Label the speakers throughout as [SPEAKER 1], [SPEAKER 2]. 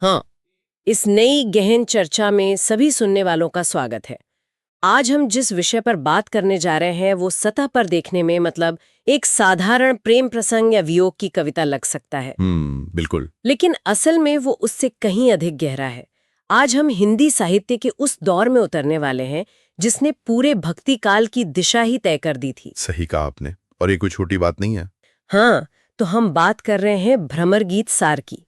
[SPEAKER 1] हाँ, इस नई गहन चर्चा में सभी सुनने वालों का स्वागत है। आज हम जिस विषय पर बात करने जा रहे हैं वो सतह पर देखने में मतलब एक साधारण प्रेम प्रसंग या वियोग की कविता लग सकता है,
[SPEAKER 2] बिल्कुल।
[SPEAKER 1] लेकिन असल में वो उससे कहीं अधिक गहरा है। आज हम हिंदी साहित्य के उस दौर में उतरने वाले हैं जिसने पूरे भक्ति काल की दिशा ही तय कर दी थी।
[SPEAKER 2] सही कहा आपने, और ये कोई छोटी बात नहीं है।
[SPEAKER 1] हाँ, तो हम बात कर रहे हैं भ्रमर गीत सार की।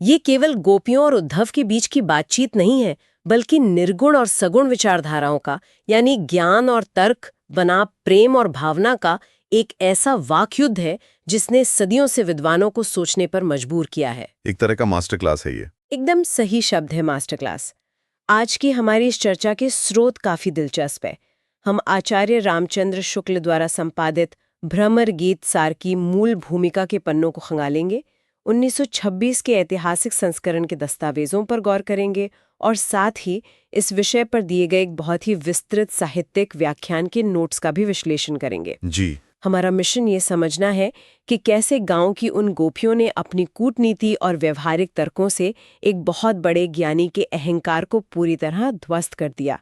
[SPEAKER 1] ये केवल गोपियों और उद्धव के बीच की बातचीत नहीं है, बल्कि निर्गुण और सगुण विचारधाराओं का, यानी ज्ञान और तर्क बना प्रेम और भावना का एक ऐसा वाकयुद्ध है जिसने सदियों से विद्वानों को सोचने पर मजबूर किया है।
[SPEAKER 2] एक तरह का मास्टर क्लास है ये।
[SPEAKER 1] एकदम सही शब्द है, मास्टर क्लास। आज की हमारी इस चर्चा के स्रोत काफी दिलचस्प है। हम आचार्य रामचंद्र शुक्ल द्वारा संपादित भ्रमर गीत सार की मूल भूमिका के पन्नों को खंगालेंगे, 1926 के ऐतिहासिक संस्करण के दस्तावेजों पर गौर करेंगे और साथ ही इस विषय पर दिए गए एक बहुत ही विस्तृत साहित्यिक व्याख्यान के नोट्स का भी विश्लेषण करेंगे।
[SPEAKER 2] जी।
[SPEAKER 1] हमारा मिशन ये समझना है कि कैसे गांव की उन गोपियों ने अपनी कूटनीति और व्यवहारिक तर्कों से एक बहुत बड़े ज्ञानी के अहंकार को पूरी तरह ध्वस्त कर दिया।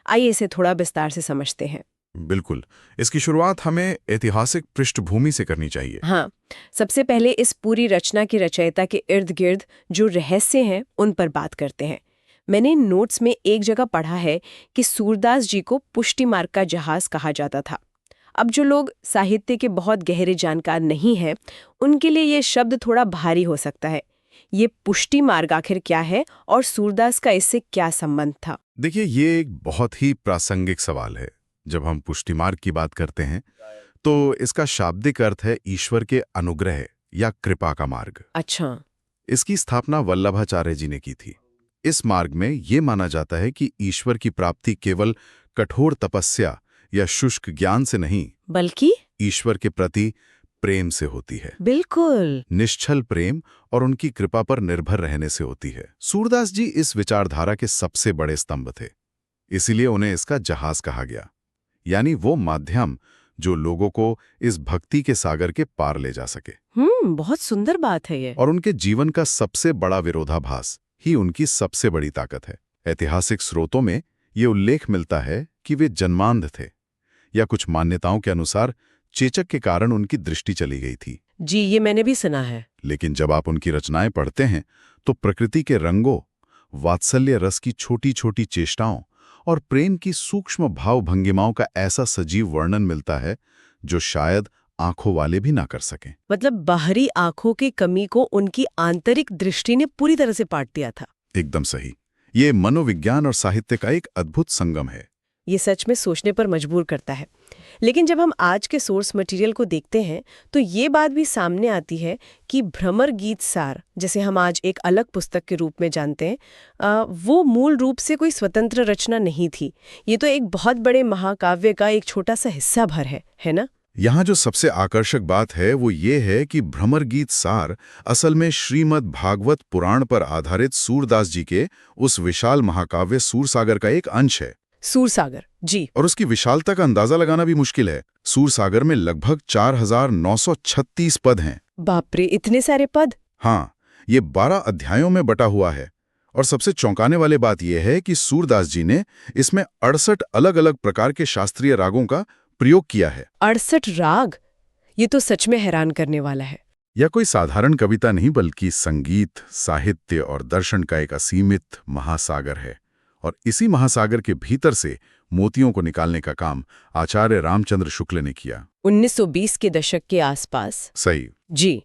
[SPEAKER 1] आइए इसे थोड़ा विस्तार से समझते हैं।
[SPEAKER 2] बिल्कुल, इसकी शुरुआत हमें ऐतिहासिक पृष्ठभूमि से करनी चाहिए।
[SPEAKER 1] हाँ, सबसे पहले इस पूरी रचना की रचयिता के इर्द गिर्द जो रहस्य हैं उन पर बात करते हैं। मैंने नोट्स में एक जगह पढ़ा है कि सूरदास जी को पुष्टि मार्ग का जहाज कहा जाता था। अब जो लोग साहित्य के बहुत गहरे जानकार नहीं हैं, उनके लिए ये शब्द थोड़ा भारी हो सकता है। ये पुष्टि मार्ग आखिर क्या है और सूरदास का इससे क्या संबंध था?
[SPEAKER 2] देखिए, ये एक बहुत ही प्रासंगिक सवाल है। जब हम पुष्टि मार्ग की बात करते हैं तो इसका शाब्दिक अर्थ है ईश्वर के अनुग्रह या कृपा का मार्ग।
[SPEAKER 1] अच्छा।
[SPEAKER 2] इसकी स्थापना वल्लभाचार्य जी ने की थी। इस मार्ग में ये माना जाता है कि ईश्वर की प्राप्ति केवल कठोर तपस्या या शुष्क ज्ञान से नहीं,
[SPEAKER 1] बल्कि
[SPEAKER 2] ईश्वर के प्रति प्रेम से होती है।
[SPEAKER 1] बिल्कुल।
[SPEAKER 2] निश्चल प्रेम और उनकी कृपा पर निर्भर रहने से होती है। सूरदास जी इस विचारधारा के सबसे बड़े स्तंभ थे, इसीलिए उन्हें इसका जहाज कहा गया, यानी वो माध्यम जो लोगों को इस भक्ति के सागर के पार ले जा सके।
[SPEAKER 1] बहुत सुंदर बात है ये।
[SPEAKER 2] और उनके जीवन का सबसे बड़ा विरोधाभास ही उनकी सबसे बड़ी ताकत है। ऐतिहासिक स्रोतों में ये उल्लेख मिलता है कि वे जन्मांध थे, या कुछ मान्यताओं के अनुसार चेचक के कारण उनकी दृष्टि चली गई थी।
[SPEAKER 1] जी, ये मैंने भी सुना है।
[SPEAKER 2] लेकिन जब आप उनकी रचनाएं पढ़ते हैं तो प्रकृति के रंगों, वात्सल्य रस की छोटी छोटी चेष्टाओं और प्रेम की सूक्ष्म भाव भंगिमाओं का ऐसा सजीव वर्णन मिलता है जो शायद आंखों वाले भी ना कर सकें।
[SPEAKER 1] मतलब बाहरी आंखों की कमी को उनकी आंतरिक दृष्टि ने पूरी तरह से पाट दिया था।
[SPEAKER 2] एकदम सही। ये मनोविज्ञान और साहित्य का एक अद्भुत संगम है।
[SPEAKER 1] ये सच में सोचने पर मजबूर करता है। लेकिन जब हम आज के सोर्स मटेरियल को देखते हैं तो ये बात भी सामने आती है कि भ्रमर गीत सार, जैसे हम आज एक अलग पुस्तक के रूप में जानते हैं, वो मूल रूप से कोई स्वतंत्र रचना नहीं थी। ये तो एक बहुत बड़े महाकाव्य का एक छोटा सा हिस्सा भर है ना?
[SPEAKER 2] यहाँ जो सबसे आकर्षक बात है वो ये है कि भ्रमर गीत सार असल में श्रीमद् भागवत पुराण पर आधारित सूरदास जी के उस विशाल महाकाव्य सूरसागर का एक अंश है।
[SPEAKER 1] सूरसागर, जी।
[SPEAKER 2] और उसकी विशालता का अंदाजा लगाना भी मुश्किल है। सूरसागर में लगभग 4936 पद हैं।
[SPEAKER 1] बाप रे, इतने सारे पद!
[SPEAKER 2] हाँ, ये 12 अध्यायों में बटा हुआ है। और सबसे चौंकाने वाली बात यह है कि सूरदास जी ने इसमें 68 अलग अलग प्रकार के शास्त्रीय रागों का प्रयोग किया है।
[SPEAKER 1] 68 राग! ये तो सच में हैरान करने वाला है।
[SPEAKER 2] यह कोई साधारण कविता नहीं, बल्कि संगीत, साहित्य और दर्शन का एक असीमित महासागर है। और इसी महासागर के भीतर से मोतियों को निकालने का काम आचार्य रामचंद्र शुक्ल ने किया।
[SPEAKER 1] 1920 के दशक के आसपास।
[SPEAKER 2] सही।
[SPEAKER 1] जी,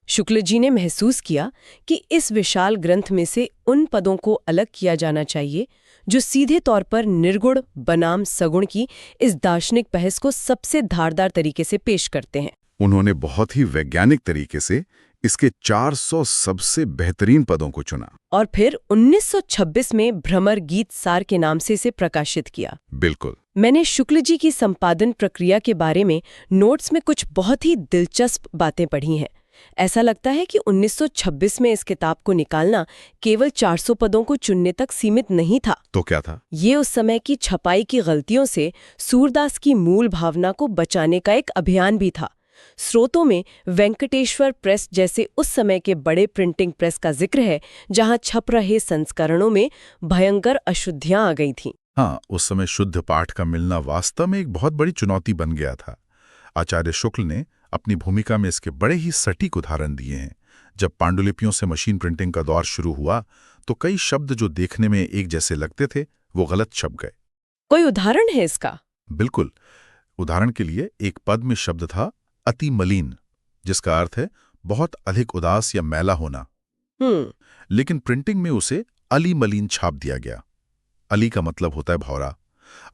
[SPEAKER 1] शुक्ल जी ने महसूस किया कि इस विशाल ग्रंथ में से उन पदों को अलग किया जाना चाहिए जो सीधे तौर पर निर्गुण बनाम सगुण की इस दार्शनिक बहस को सबसे धारदार तरीके से पेश करते हैं।
[SPEAKER 2] उन्होंने बहुत ही वैज्ञानिक तरीके से इसके 400 सबसे बेहतरीन पदों को चुना
[SPEAKER 1] और फिर 1926 में भ्रमर गीत सार के नाम से इसे प्रकाशित किया।
[SPEAKER 2] बिल्कुल।
[SPEAKER 1] मैंने शुक्ल जी की संपादन प्रक्रिया के बारे में नोट्स में कुछ बहुत ही दिलचस्प बातें पढ़ी हैं। ऐसा लगता है कि 1926 में इस किताब को निकालना केवल 400 पदों को चुनने तक सीमित नहीं था।
[SPEAKER 2] तो क्या था?
[SPEAKER 1] ये उस समय की छपाई की गलतियों से सूरदास की मूल भावना को बचाने का एक अभियान भी था। स्रोतों में वेंकटेश्वर प्रेस जैसे उस समय के बड़े प्रिंटिंग प्रेस का जिक्र है, जहां छप रहे संस्करणों में भयंकर अशुद्धियां आ गई थीं।
[SPEAKER 2] हाँ, उस समय शुद्ध पाठ का मिलना वास्तव में एक बहुत बड़ी चुनौती बन गया था। आचार्य शुक्ल ने अपनी भूमिका में इसके बड़े ही सटीक उदाहरण दिए हैं। जब पांडुलिपियों से मशीन प्रिंटिंग का दौर शुरू हुआ तो कई शब्द जो देखने में एक जैसे लगते थे वो गलत छप गए।
[SPEAKER 1] कोई उदाहरण है इसका?
[SPEAKER 2] बिल्कुल। उदाहरण के लिए एक पद में शब्द था अति मलिन, जिसका अर्थ है बहुत अधिक उदास या मैला होना। लेकिन प्रिंटिंग में उसे अली मलिन छाप दिया गया। अली का मतलब होता है भौरा।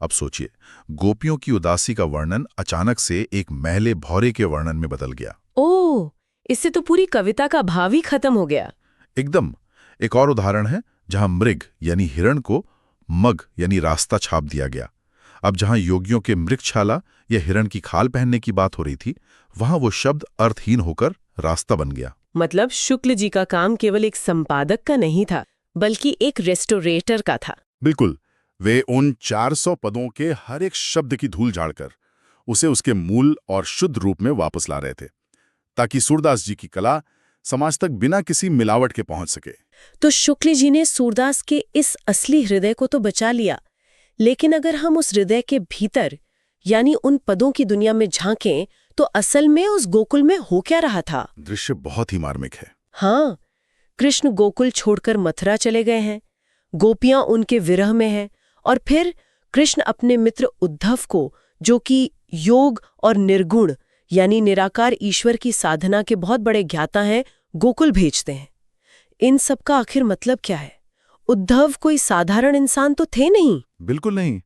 [SPEAKER 2] अब सोचिए, गोपियों की उदासी का वर्णन अचानक से एक मैले भौरे के वर्णन में बदल गया।
[SPEAKER 1] ओह, इससे तो पूरी कविता का भाव ही खत्म हो गया।
[SPEAKER 2] एकदम। एक और उदाहरण है जहां मृग यानी हिरण को मग यानी रास्ता छाप दिया गया। अब जहां योगियों के मृगछाला या हिरण की खाल पहनने की बात हो रही थी, वहां वो शब्द अर्थहीन होकर रास्ता बन गया।
[SPEAKER 1] मतलब शुक्ल जी का काम केवल एक संपादक का नहीं था, बल्कि एक रेस्टोरेटर का था।
[SPEAKER 3] बिल्कुल। वे उन 400 पदों के हर एक शब्द की धूल झाड़कर उसे उसके मूल और शुद्ध रूप में वापस ला रहे थे, ताकि सूरदास जी की कला समाज तक बिना किसी मिलावट के पहुंच सके।
[SPEAKER 1] तो शुक्ल जी ने सूरदास के इस असली हृदय को तो बचा लिया, लेकिन अगर हम उस हृदय के भीतर यानी उन पदों की दुनिया में झांकें तो असल में उस गोकुल में हो क्या रहा था?
[SPEAKER 2] दृश्य बहुत ही मार्मिक है।
[SPEAKER 1] हाँ, कृष्ण गोकुल छोड़कर मथुरा चले गए हैं, गोपियां उनके विरह में हैं, और फिर कृष्ण अपने मित्र उद्धव को, जो कि योग और निर्गुण यानी निराकार ईश्वर की साधना के बहुत बड़े ज्ञाता हैं, गोकुल भेजते हैं। इन सब का आखिर मतलब क्या है? उद्धव कोई साधारण इंसान तो थे नहीं।
[SPEAKER 2] बिल्कुल नहीं।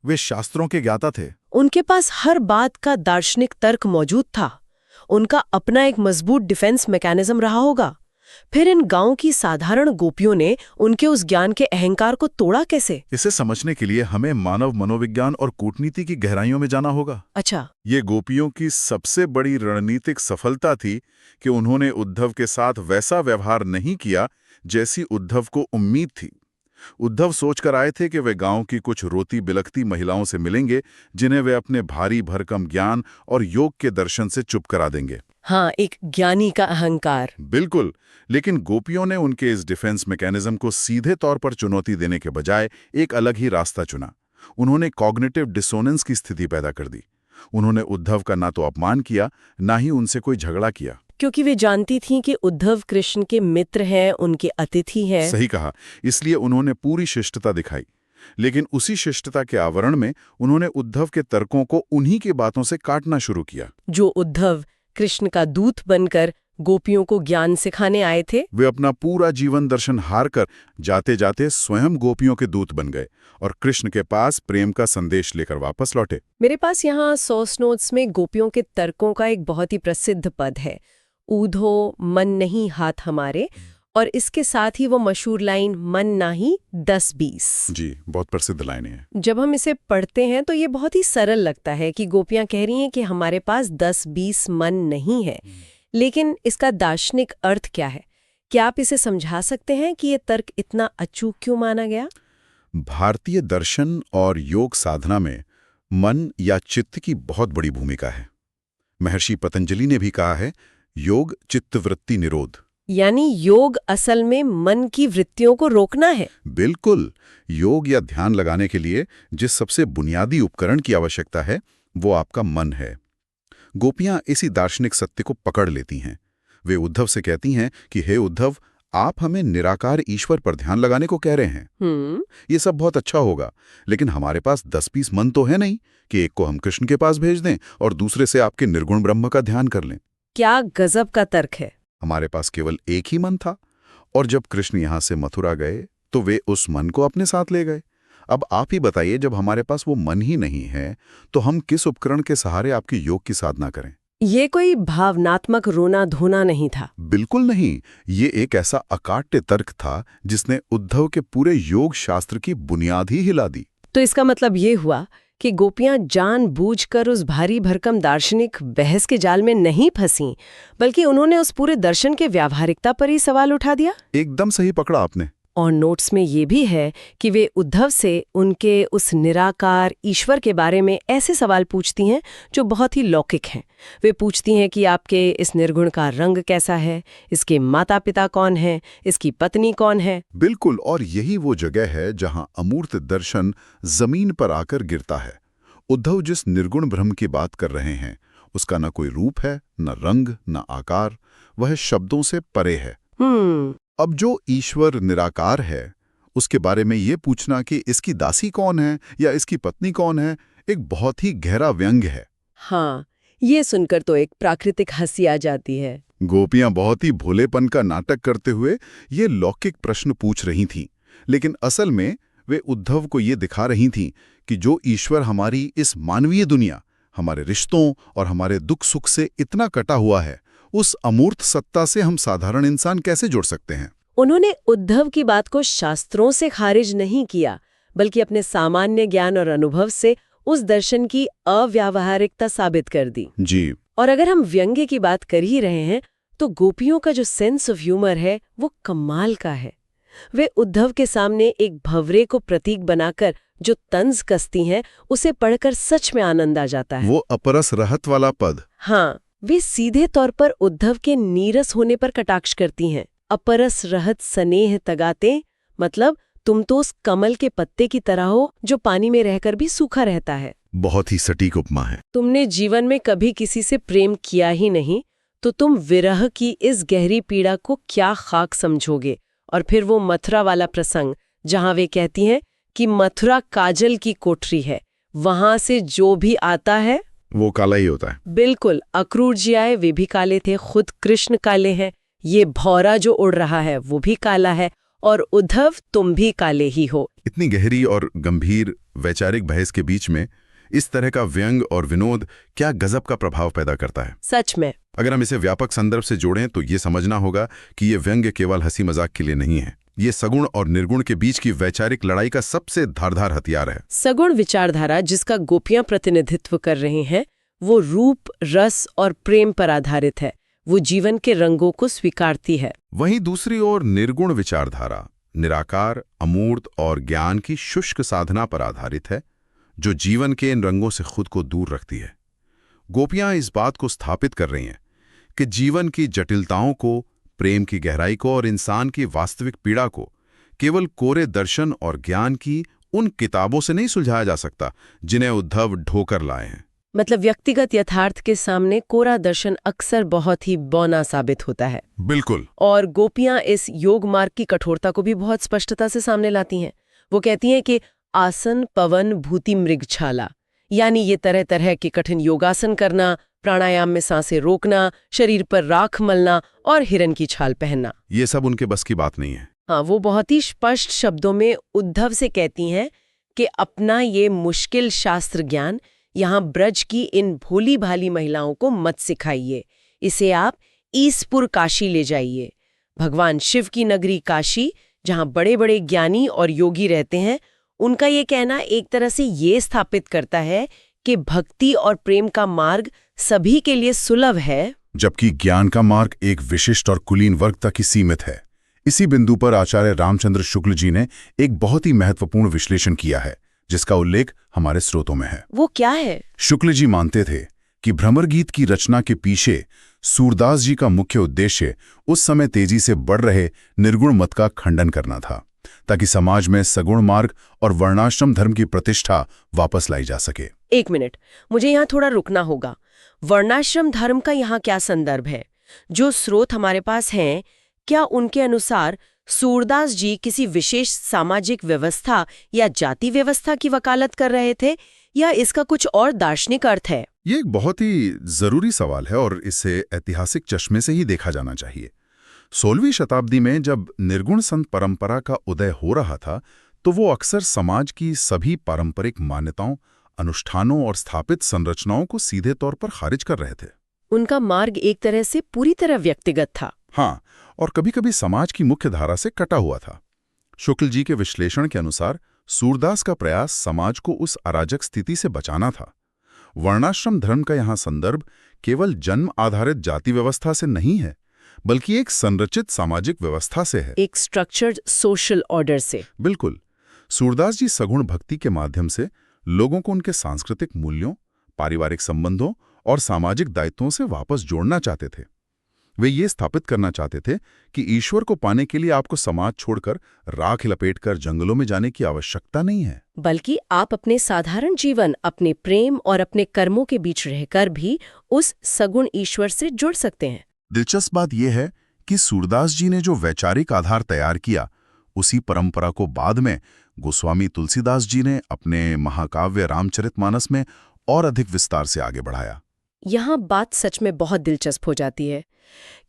[SPEAKER 2] वे शास्त्रों के ज्ञाता थे।
[SPEAKER 1] उनके पास हर बात का दार्शनिक तर्क मौजूद था। उनका अपना एक मजबूत डिफेंस मैकेनिज्म रहा होगा। फिर इन गांव की साधारण गोपियों ने उनके उस ज्ञान के अहंकार को तोड़ा कैसे?
[SPEAKER 2] इसे समझने के लिए हमें मानव मनोविज्ञान और कूटनीति की गहराइयों में जाना होगा।
[SPEAKER 1] अच्छा।
[SPEAKER 2] ये गोपियों की सबसे बड़ी रणनीतिक सफलता थी कि उन्होंने उद्धव के साथ वैसा व्यवहार नहीं किया जैसी उद्धव को उम्मीद थी। उद्धव सोचकर आए थे कि वे गांव की कुछ रोती बिलखती महिलाओं से मिलेंगे, जिन्हें वे अपने भारी भरकम ज्ञान और योग के दर्शन से चुप करा देंगे।
[SPEAKER 1] हाँ, एक ज्ञानी का अहंकार।
[SPEAKER 2] बिल्कुल। लेकिन गोपियों ने उनके इस डिफेंस मैकेनिज्म को सीधे तौर पर चुनौती देने के बजाय एक अलग ही रास्ता चुना। उन्होंने कॉग्निटिव डिसोनेंस की स्थिति पैदा कर दी। उन्होंने उद्धव का ना तो अपमान किया, ना ही उनसे कोई झगड़ा किया।
[SPEAKER 1] क्योंकि वे जानती थीं कि उद्धव कृष्ण के मित्र हैं, उनके अतिथि हैं।
[SPEAKER 2] सही कहा। इसलिए उन्होंने पूरी शिष्टता दिखाई। लेकिन उसी शिष्टता के आवरण में उन्होंने उद्धव के तर्कों को उन्हीं की बातों से काटना शुरू किया।
[SPEAKER 1] जो उद्धव कृष्ण का दूत बनकर गोपियों को ज्ञान सिखाने आए थे।
[SPEAKER 2] वे अपना पूरा जीवन दर्शन हार कर जाते जाते स्वयं गोपियों के दूत बन गए और कृष्ण के पास प्रेम का संदेश लेकर वापस लौटे।
[SPEAKER 1] मेरे पास यहाँ सोर्स नोट्स में गोपियों के तर्कों का एक बहुत ही प्रसिद्ध पद है, ऊधो मन नहीं हाथ हमारे, और इसके साथ ही वो मशहूर लाइन मन नाही 10-20।
[SPEAKER 2] जी, बहुत प्रसिद्ध लाइन है।
[SPEAKER 1] जब हम इसे पढ़ते हैं तो ये बहुत ही सरल लगता है कि गोपियां कह रही हैं कि हमारे पास 10-20 मन नहीं है, लेकिन इसका दार्शनिक अर्थ क्या है? क्या आप इसे समझा सकते हैं कि ये तर्क इतना अचूक क्यों माना गया?
[SPEAKER 2] भारतीय दर्शन और योग साधना में मन या चित्त की बहुत बड़ी भूमिका है। महर्षि पतंजलि ने भी कहा है, योग चित्तवृत्ति निरोध।
[SPEAKER 1] यानी योग असल में मन की वृत्तियों को रोकना है।
[SPEAKER 2] बिल्कुल। योग या ध्यान लगाने के लिए जिस सबसे बुनियादी उपकरण की आवश्यकता है वो आपका मन है। गोपियां इसी दार्शनिक सत्य को पकड़ लेती हैं। वे उद्धव से कहती हैं कि हे उद्धव, आप हमें निराकार ईश्वर पर ध्यान लगाने को कह रहे हैं। ये सब बहुत अच्छा होगा, लेकिन हमारे पास 10-20 मन तो है नहीं कि एक को हम कृष्ण के पास भेज दें और दूसरे से आपके निर्गुण ब्रह्म का ध्यान कर लें।
[SPEAKER 1] क्या गजब का तर्क है।
[SPEAKER 2] हमारे पास केवल एक ही मन था, और जब कृष्ण यहां से मथुरा गए तो वे उस मन को अपने साथ ले गए। अब आप ही बताइए, जब हमारे पास वो मन ही नहीं है तो हम किस उपकरण के सहारे आपकी योग की साधना करें?
[SPEAKER 1] ये कोई भावनात्मक रोना धोना नहीं था।
[SPEAKER 2] बिल्कुल नहीं। ये एक ऐसा अकाट्य तर्क था जिसने उद्धव के पूरे योग शास्त्र की बुनियाद ही हिला दी।
[SPEAKER 1] तो इसका मतलब ये हुआ कि गोपियां जानबूझकर उस भारी भरकम दार्शनिक बहस के जाल में नहीं फंसी, बल्कि उन्होंने उस पूरे दर्शन के व्यावहारिकता पर ही सवाल उठा दिया।
[SPEAKER 2] एकदम सही पकड़ा आपने।
[SPEAKER 1] और नोट्स में ये भी है कि वे उद्धव से उनके उस निराकार ईश्वर के बारे में ऐसे सवाल पूछती हैं जो बहुत ही लौकिक हैं। वे पूछती हैं कि आपके इस निर्गुण का रंग कैसा है, इसके माता पिता कौन हैं, इसकी पत्नी कौन है।
[SPEAKER 2] बिल्कुल, और यही वो जगह है जहां अमूर्त दर्शन जमीन पर आकर गिरता है। उद्धव जिस निर्गुण ब्रह्म की बात कर रहे हैं उसका न कोई रूप है, न रंग, न आकार, वह शब्दों से परे है। अब जो ईश्वर निराकार है उसके बारे में ये पूछना कि इसकी दासी कौन है या इसकी पत्नी कौन है, एक बहुत ही गहरा व्यंग है।
[SPEAKER 1] हाँ, ये सुनकर तो एक प्राकृतिक हंसी आ जाती है।
[SPEAKER 2] गोपियां बहुत ही भोलेपन का नाटक करते हुए ये लौकिक प्रश्न पूछ रही थीं, लेकिन असल में वे उद्धव को ये दिखा रही थीं कि जो ईश्वर हमारी इस मानवीय दुनिया, हमारे रिश्तों और हमारे दुख सुख से इतना कटा हुआ है, उस अमूर्त सत्ता से हम साधारण इंसान कैसे जुड़ सकते हैं।
[SPEAKER 1] उन्होंने उद्धव की बात को शास्त्रों से खारिज नहीं किया, बल्कि अपने सामान्य ज्ञान और अनुभव से उस दर्शन की अव्यावहारिकता साबित कर दी।
[SPEAKER 2] जी।
[SPEAKER 1] और अगर हम व्यंग्य की बात कर ही रहे हैं तो गोपियों का जो सेंस ऑफ ह्यूमर है वो कमाल का है। वे उद्धव के सामने एक भंवरे को प्रतीक बनाकर जो तंज कसती हैं उसे पढ़कर सच में आनंद आ जाता है।
[SPEAKER 2] वो अपरस रहत वाला पद।
[SPEAKER 1] हाँ, वे सीधे तौर पर उद्धव के नीरस होने पर कटाक्ष करती हैं। अपरस रहत स्नेह तगाते, मतलब तुम तो उस कमल के पत्ते की तरह हो जो पानी में रहकर भी सूखा रहता है।
[SPEAKER 2] बहुत ही सटीक उपमा है।
[SPEAKER 1] तुमने जीवन में कभी किसी से प्रेम किया ही नहीं तो तुम विरह की इस गहरी पीड़ा को क्या खाक समझोगे। और फिर वो मथुरा वाला प्रसंग जहां वे कहती हैं कि मथुरा काजल की कोठरी है, वहां से जो भी आता है
[SPEAKER 2] वो काला ही होता है।
[SPEAKER 1] बिल्कुल, अक्रूर जी आए वे भी काले थे, खुद कृष्ण काले हैं, ये भौरा जो उड़ रहा है वो भी काला है, और उद्धव तुम भी काले ही हो।
[SPEAKER 2] इतनी गहरी और गंभीर वैचारिक बहस के बीच में इस तरह का व्यंग और विनोद क्या गजब का प्रभाव पैदा करता है।
[SPEAKER 1] सच में।
[SPEAKER 2] अगर हम इसे व्यापक संदर्भ से जोड़ें तो ये समझना होगा कि ये व्यंग्य केवल हंसी मजाक के लिए नहीं है। ये सगुण और निर्गुण के बीच की वैचारिक लड़ाई का सबसे धारदार हथियार है।
[SPEAKER 1] सगुण विचारधारा जिसका गोपियां प्रतिनिधित्व कर रहे हैं वो रूप, रस और प्रेम पर आधारित है। वो जीवन के रंगों को स्वीकारती है।
[SPEAKER 2] वहीं दूसरी ओर निर्गुण विचारधारा निराकार, अमूर्त और ज्ञान की शुष्क साधना पर आधारित है, जो जीवन के इन रंगों से खुद को दूर रखती है। गोपियां इस बात को स्थापित कर रही हैं कि जीवन की जटिलताओं को, प्रेम की गहराई को और इंसान की वास्तविक पीड़ा को केवल कोरे दर्शन और ज्ञान की उन किताबों से नहीं सुलझाया जा सकता जिन्हें उद्धव ढोकर लाए हैं।
[SPEAKER 1] मतलब व्यक्तिगत यथार्थ के सामने कोरा दर्शन अक्सर बहुत ही बौना साबित होता है।
[SPEAKER 2] बिल्कुल।
[SPEAKER 1] और गोपियां इस योग मार्ग की कठोरता को भी बहुत स्पष्टता से सामने लाती हैं। वो कहती हैं कि आसन पवन भूति मृगछाला, यानी ये तरह तरह के कठिन योगासन करना, प्राणायाम में सांसें रोकना, शरीर पर राख मलना और हिरन की छाल पहनना,
[SPEAKER 2] ये सब उनके बस की बात नहीं है।
[SPEAKER 1] हाँ, वो बहुत ही स्पष्ट शब्दों में उद्धव से कहती हैं कि अपना ये मुश्किल शास्त्र ज्ञान यहाँ ब्रज की इन भोली भाली महिलाओं को मत सिखाइए, इसे आप ईसपुर काशी ले जाइए। भगवान शिव की नगरी काशी, जहाँ बड़े बड़े ज्ञानी और योगी रहते हैं, उनका ये कहना एक तरह से ये स्थापित करता है कि भक्ति और प्रेम का मार्ग सभी के लिए सुलभ है,
[SPEAKER 3] जबकि ज्ञान का मार्ग एक विशिष्ट और कुलीन वर्ग तक ही सीमित है। इसी बिंदु पर आचार्य रामचंद्र शुक्ल जी ने एक बहुत ही महत्वपूर्ण विश्लेषण किया है, जिसका उल्लेख हमारे स्रोतों में है।
[SPEAKER 1] वो क्या है?
[SPEAKER 3] शुक्ल जी मानते थे कि भ्रमर गीत की रचना के पीछे सूरदास जी का मुख्य उद्देश्य उस समय तेजी से बढ़ रहे निर्गुण मत का खंडन करना था, ताकि समाज में सगुण मार्ग और वर्णाश्रम धर्म की प्रतिष्ठा वापस लाई जा सके।
[SPEAKER 1] एक मिनट, मुझे यहाँ थोड़ा रुकना होगा। वर्णाश्रम धर्म का यहाँ क्या संदर्भ है? जो स्रोत हमारे पास हैं, क्या उनके अनुसार सूरदास जी किसी विशेष सामाजिक व्यवस्था या जाति व्यवस्था की वकालत कर रहे थे, या इसका कुछ और दार्शनिक अर्थ है?
[SPEAKER 2] ये एक बहुत ही जरूरी सवाल है और इसे ऐतिहासिक चश्मे से ही देखा जाना चाहिए। 16वीं शताब्दी में जब निर्गुण संत परंपरा का उदय हो रहा था, तो वो अक्सर समाज की सभी पारंपरिक मान्यताओं, अनुष्ठानों और स्थापित संरचनाओं को सीधे तौर पर खारिज कर रहे थे।
[SPEAKER 1] उनका मार्ग एक तरह से पूरी तरह व्यक्तिगत था।
[SPEAKER 2] हाँ, और कभी-कभी समाज की मुख्य धारा से कटा हुआ था। शुक्ल जी के विश्लेषण के अनुसार सूरदास का प्रयास समाज को उस अराजक स्थिति से बचाना था। वर्णाश्रम धर्म का यहाँ संदर्भ केवल जन्म आधारित जाति व्यवस्था से नहीं है,
[SPEAKER 3] बल्कि एक संरचित सामाजिक व्यवस्था से है।
[SPEAKER 1] एक स्ट्रक्चर्ड सोशल ऑर्डर से।
[SPEAKER 3] बिल्कुल। सूरदास जी सगुण भक्ति के माध्यम से लोगों को उनके सांस्कृतिक मूल्यों, पारिवारिक संबंधों और सामाजिक दायित्वों से वापस जोड़ना चाहते थे। वे ये स्थापित करना चाहते थे कि ईश्वर को पाने के लिए आपको समाज छोड़कर राख लपेटकर जंगलों में जाने की आवश्यकता नहीं है,
[SPEAKER 1] बल्कि आप अपने साधारण जीवन, अपने प्रेम और अपने कर्मों के बीच रहकर भी उस सगुण ईश्वर से जुड़ सकते हैं।
[SPEAKER 3] दिलचस्प बात यह है कि सूरदास जी ने जो वैचारिक आधार तैयार किया, उसी परंपरा को बाद में गोस्वामी तुलसीदास जी ने अपने महाकाव्य रामचरितमानस में और अधिक विस्तार से आगे बढ़ाया।
[SPEAKER 1] यहाँ बात सच में बहुत दिलचस्प हो जाती है,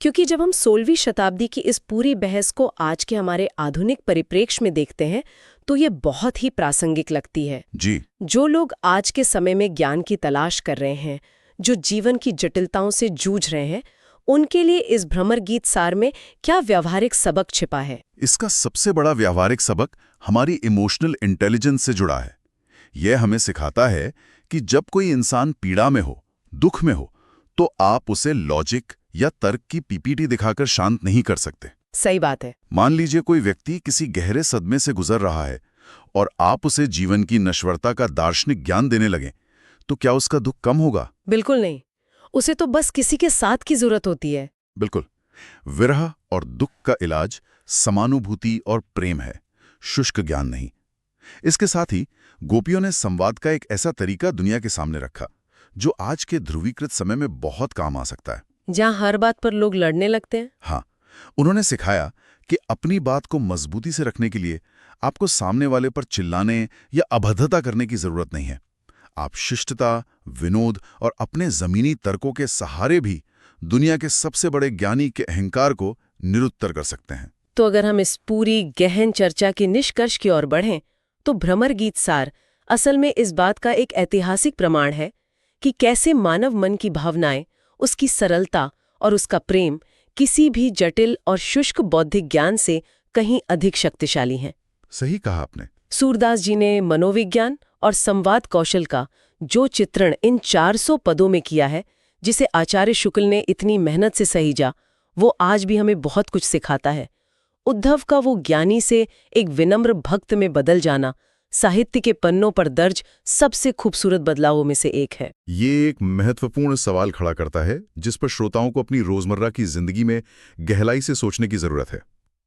[SPEAKER 1] क्योंकि जब हम 16वीं शताब्दी की इस पूरी बहस को आज के हमारे आधुनिक परिप्रेक्ष्य में देखते हैं तो ये बहुत ही प्रासंगिक लगती है।
[SPEAKER 3] जी।
[SPEAKER 1] जो लोग आज के समय में ज्ञान की तलाश कर रहे हैं, जो जीवन की जटिलताओं से जूझ रहे हैं, उनके लिए इस भ्रमर गीत सार में क्या व्यावहारिक सबक छिपा है?
[SPEAKER 3] इसका सबसे बड़ा व्यावहारिक सबक हमारी इमोशनल इंटेलिजेंस से जुड़ा है। यह हमें सिखाता है कि जब कोई इंसान पीड़ा में हो, दुख में हो, तो आप उसे लॉजिक या तर्क की पीपीटी दिखाकर शांत नहीं कर सकते।
[SPEAKER 1] सही बात है।
[SPEAKER 3] मान लीजिए कोई व्यक्ति किसी गहरे सदमे से गुजर रहा है और आप उसे जीवन की नश्वरता का दार्शनिक ज्ञान देने लगे, तो क्या उसका दुख कम होगा?
[SPEAKER 1] बिल्कुल नहीं। उसे तो बस किसी के साथ की जरूरत होती है।
[SPEAKER 3] बिल्कुल। विरह और दुख का इलाज समानुभूति और प्रेम है, शुष्क ज्ञान नहीं। इसके साथ ही गोपियों ने संवाद का एक ऐसा तरीका दुनिया के सामने रखा जो आज के ध्रुवीकृत समय में बहुत काम आ सकता है,
[SPEAKER 1] जहाँ हर बात पर लोग लड़ने लगते हैं।
[SPEAKER 3] हाँ, उन्होंने सिखाया कि अपनी बात को मजबूती से रखने के लिए आपको सामने वाले पर चिल्लाने या अभद्रता करने की जरूरत नहीं है। आप शिष्टता, विनोद और अपने जमीनी तर्कों के सहारे भी दुनिया के सबसे बड़े ज्ञानी के अहंकार को निरुत्तर कर सकते हैं।
[SPEAKER 1] तो अगर हम इस पूरी गहन चर्चा की निष्कर्ष की ओर बढ़ें, तो भ्रमर गीत सार असल में इस बात का एक ऐतिहासिक प्रमाण है कि कैसे मानव मन की भावनाएं, उसकी सरलता और उसका प्रेम किसी भी जटिल और शुष्क बौद्धिक ज्ञान से कहीं अधिक शक्तिशाली हैं।
[SPEAKER 3] सही कहा आपने।
[SPEAKER 1] सूरदास जी ने मनोविज्ञान और संवाद कौशल का जो चित्रण इन 400 पदों में किया है, जिसे आचार्य शुक्ल ने इतनी मेहनत से सहीजा, वो आज भी हमें बहुत कुछ सिखाता है। उद्धव का वो ज्ञानी से एक विनम्र भक्त में बदल जाना साहित्य के पन्नों पर दर्ज सबसे खूबसूरत बदलावों में से एक है।
[SPEAKER 3] ये एक महत्वपूर्ण सवाल खड़ा करता है जिस पर श्रोताओं को अपनी रोजमर्रा की जिंदगी में गहराई से सोचने की जरूरत है।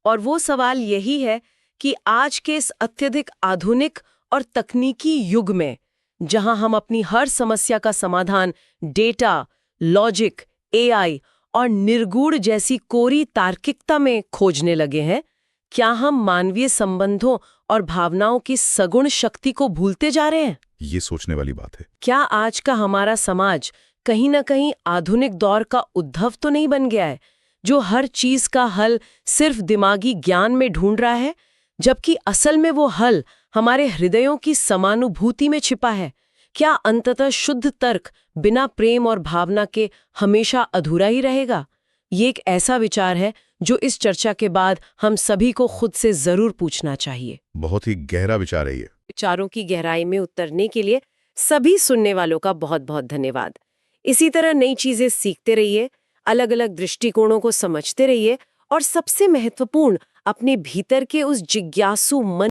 [SPEAKER 1] और वो सवाल यही है कि आज के इस अत्यधिक आधुनिक और तकनीकी युग में, जहां हम अपनी हर समस्या का समाधान डेटा, लॉजिक, एआई और निर्गुण जैसी कोरी तार्किकता में खोजने लगे हैं, क्या हम मानवीय संबंधों और भावनाओं की सगुण शक्ति को भूलते जा रहे हैं?
[SPEAKER 3] ये सोचने वाली बात है।
[SPEAKER 1] क्या आज का हमारा समाज कहीं ना कहीं आधुनिक दौर का उद्धव तो नहीं बन गया है, जो हर चीज का हल सिर्फ दिमागी ज्ञान में ढूंढ रहा है, जबकि असल में वो हल हमारे हृदयों की समानुभूति में छिपा है? क्या अंततः शुद्ध तर्क बिना प्रेम और भावना के हमेशा अधूरा ही रहेगा? ये एक ऐसा विचार है जो इस चर्चा के बाद हम सभी को खुद से जरूर पूछना चाहिए।
[SPEAKER 3] बहुत ही गहरा विचार है ये।
[SPEAKER 1] विचारों की गहराई में उतरने के लिए सभी सुनने वालों का बहुत बहुत धन्यवाद। इसी तरह नई चीजें सीखते रहिए, अलग अलग दृष्टिकोणों को समझते रहिए और सबसे महत्वपूर्ण, अपने भीतर के उस जिज्ञासु मन